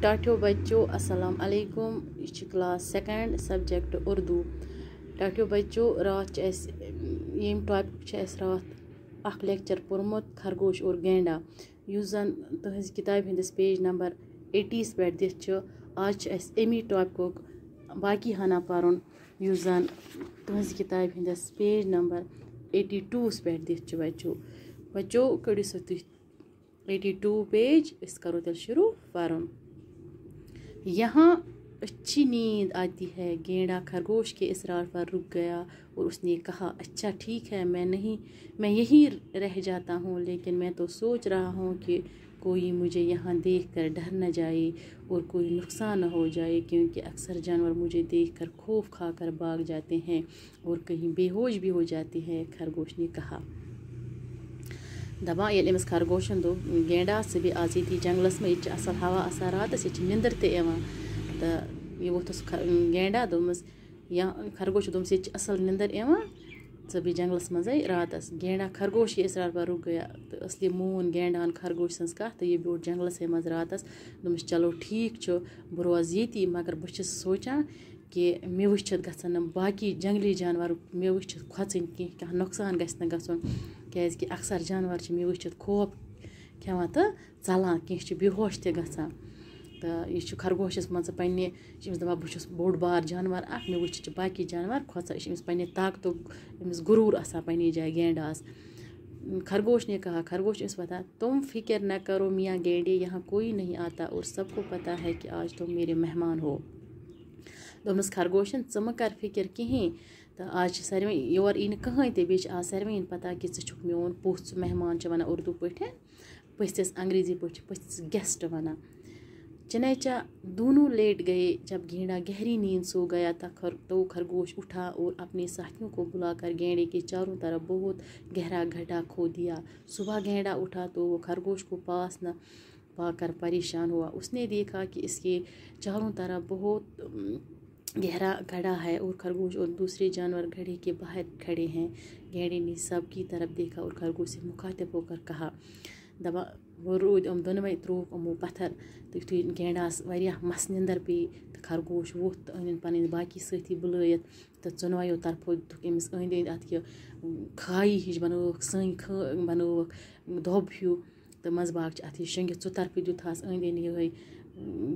टाठियो बच्चों अस्सलाम अलैकुम। यह क्लास सेकंड सब्जेक्ट उर्दू। टाठियो बच्चों रात यम टॉपिक रात अख लेक्चर पोर्मुत खरगोश और गेंडा युस जन तुहज किताब हिंदिस पेज नंबर 80 पे दिथ। आज अमी टॉपिक बाकी हना पर्न युस जन तुहज किताब हिंदिस पेज नंबर 82 पे दिथ। बच्चों कड़ो सो तुम 82 पेज इस करो तेल शुरू पर्न। यहाँ अच्छी नींद आती है। गेंडा खरगोश के इसरार पर रुक गया और उसने कहा, अच्छा ठीक है, मैं यहीं रह जाता हूँ, लेकिन मैं तो सोच रहा हूँ कि कोई मुझे यहाँ देखकर डर न जाए और कोई नुकसान न हो जाए, क्योंकि अक्सर जानवर मुझे देखकर खौफ खाकर भाग जाते हैं और कहीं बेहोश भी हो जाते हैं। खरगोश ने कहा। दपा ये खरगोशन दो गेंडा से भी आज थी जंगलस में ये असल हवा आसान रात ये निंदर तवान तो ये वोथस गेंडा दोमस या खरगोश दोमस ये असल निंदर ज़ भी जंगलस मज रात गेंडा खरगोश ये इसरार पर रुक गया तो असली मून गेंडान खरगोश सज कथ तो ये ब्योट जंगलस मज रात दोमस चलो ठीक बह रोज ये मगर बह सोचान कि मे वुचित गन बाकी जंगली जानवर मे वुचित खोचन कह नुकसान गन गन क्या अक्सर जानवर मे वुचित खौफ खेवान तो चलान कह बेहोश त गसान तो यह खरगोशस मज पे दपा बहुत बोड़ बार जानवर मे वुच बाकी जानवर खोचान पे ताकत गुरूर आसान पन्ने जाए गेंडास। खरगोश ने कहा। खरगोश इस बता, तुम फिक्र न करो मियाँ गेंडे, यहाँ कोई नहीं आता और सबको पता है कि आज तुम मेरे मेहमान हो। दोमस खरगोशन च कर फिक्र कहें तो आज सारे योर ई कहें तो बे आज सारे पता कि ज़ुक मोन पुस मेहमान वन उर्दू पे पस्तिस अंग्रेजी पे पस्तिस गेस्ट वन। चनैचा दोनों लेट गए। जब गेंडा गहरी नींद सो गया तो खरगोश उठा और अपने साथियों को बुलाकर गेंडे के चारों तरफ बहुत गहरा गड्ढा खो दिया। सुबह गेंडा उठा तो वो खरगोश को पास न पाकर परेशान हुआ। उसने देखा कि इसके चारों तरफ बहुत गहरा गड्ढा है और खरगोश और दूसरे जानवर गड्ढे के बाहर खड़े हैं। गेंडे ने सब की तरफ देखा और खरगोश से मुखातिब होकर कहा, दबा वो रूद दोनों त्रोक अमो पत्थर तो यु गेंडास वारिया मस निंदर पे तो खरगोश वोथ तो अन पन बाकी साथी बुलायत तो चुनवायो तरफो अमिस अंद अंद अत यह खाई हिश बनोक सं बनोक दोब हूँ तो मजबाग अत शंगित सो तरफ दुथास अंद अंद ये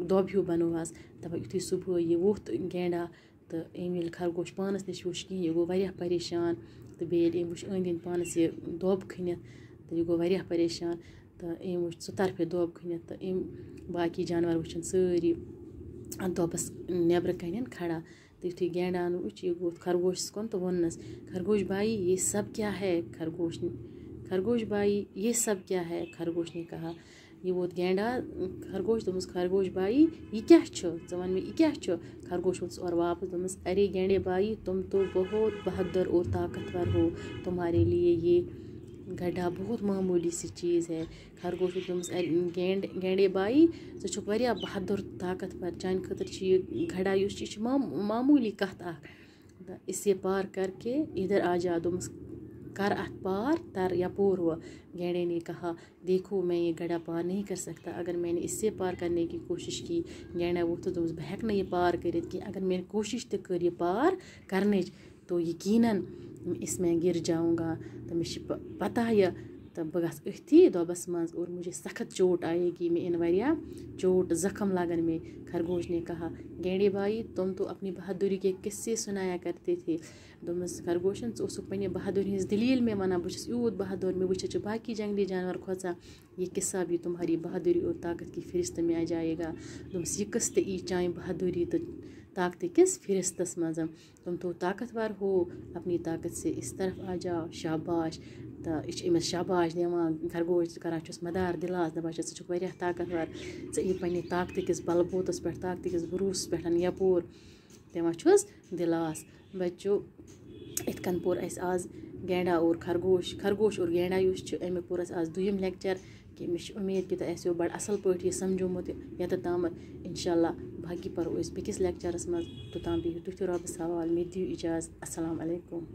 दोब हूँ बनोहस। दपा यु सुबह यह वोथ गेंडा तो अम खरगोश पानस नश वुच कहें यह गो वारिया परेशान तो बेल वुच अंद अंद पानस ये दोब खनित तो यह गो वारिया परेशान तो वुच सो तरफ दोब खनित तो बाकी जानवर वुचन सारी दोबस नेबर कन खड़ा तो यु गेंडान वुच यह गो खरगोश कुन तो वनस, खरगोश भाई ये सब क्या है। खरगोश भाई ये सब क्या है। खरगोश ने कहा। ये वोत गेंडा खरगोश दोमस, खरगोश भाई ये क्या वन में ये क्या। खरगोश वोत और वापस दोमस, अरे गेंडे भाई तुम तो बहुत बहादुर और ताकतवर हो, तुम्हारे लिए ये गड्ढा बहुत मामूली सी चीज़ है। खरगोश दोमस, गेंडे भाई ज़ुक वारिया बहादुर ताकतवर, चान खतर ये गड्ढा युस मामूली कथ इसे पार करके इधर आ जा। दोमस कर अत पार तर यपोर हुआ। गेंडे ने कहा, देखो मैं ये गड्ढा पार नहीं कर सकता। अगर मैंने इससे पार करने की कोशिश की, गेंडा वो तो दोस्त बहक नहीं पार करित कि अगर मैंने कोशिश तो कर ये पार करने तो यकीनन इसमें गिर जाऊंगा तो मुझे पता है तो बह गस अथी दोबस मज और मुझे सख्त चोट आएगी, मैं इन वारिया चोट जख्म लगन में। खरगोश ने कहा, गेंडे भाई तुम तो अपनी बहादुरी के किस्से सुनाया करते थे। दोमस खरगोशन पे बहादुरी हज दलील में वना बहुत यूत बहादुर में वुच बाकी जंगली जानवर खोचा, ये किस्सा भी तुम्हारी बहादुरी और ताकत की फहरिस्त में आ जाएगा। दोमस यह किस्त ई चाहे बहादुरी तो ताकत किस फहरिस्तस मज, तुम तो ताकतवर हो, अपनी ताकत से इस तरफ आ जाओ, शाबाश। तो यह अमिस शाबाश दिवान। खरगोश करान मदार दिलास दपान ज़ुक वारिया ताकतवर, ज़े पे ताकत किस बलबूतस पे ताकत किस भरोस पे यपोर दिवान दिलास। बच्चों इतकन पोर आज गेंडा और खरगोश और गेंडा युस अमे पोर आज दुयम लेक्चर कि मे उम्मीद कि तो बड़ असल पे यह समझोमुत यत ताम इंशाल्लाह बाकी पर बेकिस लेक्चरस मज तोताम बिहु तुह रब्बस हवाल। मे दियो इजाज़त। अस्सलाम अलैकुम।